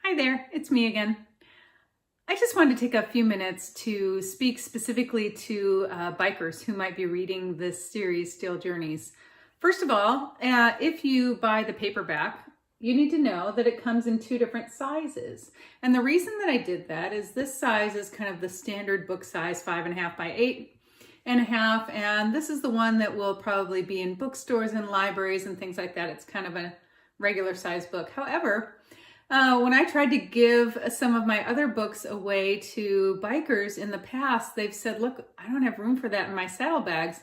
Hi there, it's me again. I just wanted to take a few minutes to speak specifically to bikers who might be reading this series, Steel Journeys. First of all, if you buy the paperback, you need to know that it comes in two different sizes. And the reason that I did that is this size is kind of the standard book size, 5.5 by 8.5, and this is the one that will probably be in bookstores and libraries and things like that. It's kind of a regular size book. However, when I tried to give some of my other books away to bikers in the past, they've said, look, I don't have room for that in my saddlebags,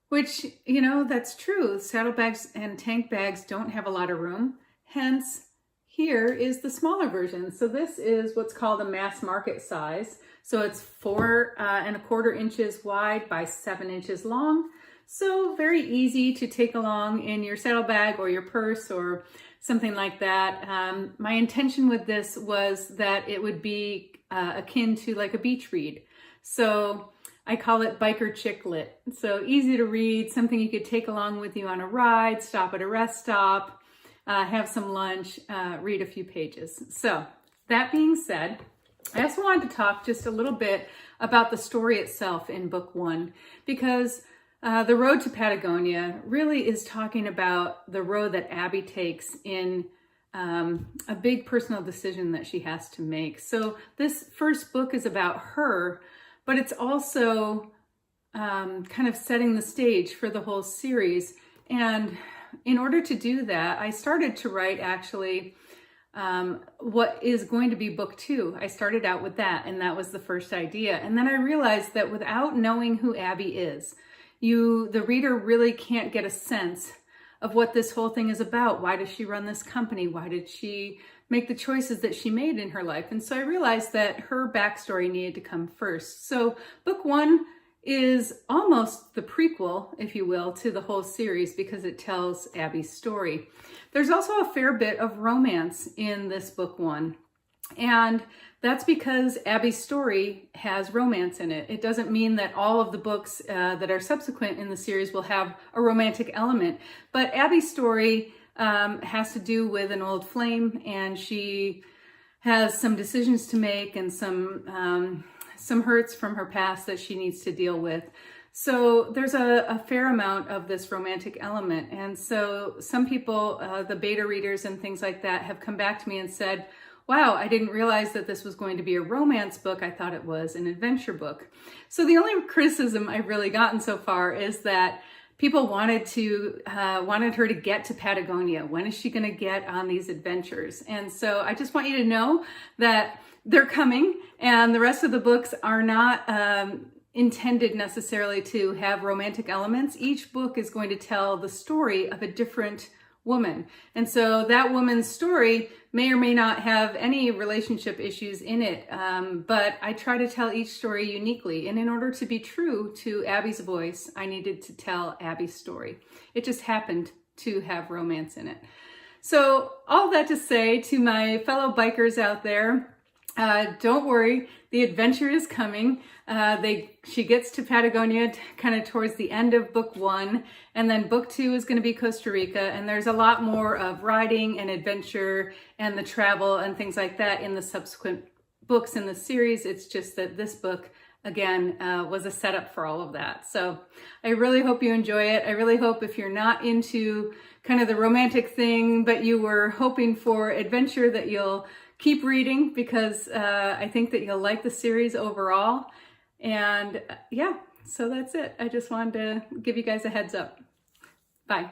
which, that's true. Saddlebags and tank bags don't have a lot of room. Hence, here is the smaller version. So this is what's called a mass market size. So it's 4.25 inches wide by 7 inches long. So very easy to take along in your saddlebag or your purse or something like that. My intention with this was that it would be akin to like a beach read. So I call it biker chick lit. So easy to read, something you could take along with you on a ride, stop at a rest stop, have some lunch, read a few pages. So that being said, I also wanted to talk just a little bit about the story itself in book 1, because the road to Patagonia really is talking about the road that Abby takes in a big personal decision that she has to make. So this first book is about her, but it's also kind of setting the stage for the whole series. And in order to do that, I started to write actually what is going to be book 2. I started out with that, and that was the first idea. And then I realized that without knowing who Abby is, the reader really can't get a sense of what this whole thing is about. Why does she run this company? Why did she make the choices that she made in her life? And so I realized that her backstory needed to come first. So book 1 is almost the prequel, if you will, to the whole series because it tells Abby's story. There's also a fair bit of romance in this book 1. And that's because Abby's story has romance in it. It doesn't mean that all of the books that are subsequent in the series will have a romantic element, but Abby's story has to do with an old flame, and she has some decisions to make and some hurts from her past that she needs to deal with. So there's a fair amount of this romantic element. And so some people, the beta readers and things like that, have come back to me and said, wow, I didn't realize that this was going to be a romance book. I thought it was an adventure book. So the only criticism I've really gotten so far is that people wanted her to get to Patagonia. When is she going to get on these adventures? And so I just want you to know that they're coming, and the rest of the books are not intended necessarily to have romantic elements. Each book is going to tell the story of a different woman. And so that woman's story may or may not have any relationship issues in it, but I try to tell each story uniquely. And in order to be true to Abby's voice, I needed to tell Abby's story. It just happened to have romance in it. So all that to say to my fellow bikers out there, don't worry, the adventure is coming. She gets to Patagonia kind of towards the end of book 1, and then book 2 is going to be Costa Rica, and there's a lot more of riding and adventure and the travel and things like that in the subsequent books in the series. It's just that this book, again, was a setup for all of that. So I really hope you enjoy it. I really hope if you're not into kind of the romantic thing, but you were hoping for adventure, that you'll keep reading, because I think that you'll like the series overall. And yeah, so that's it. I just wanted to give you guys a heads up. Bye.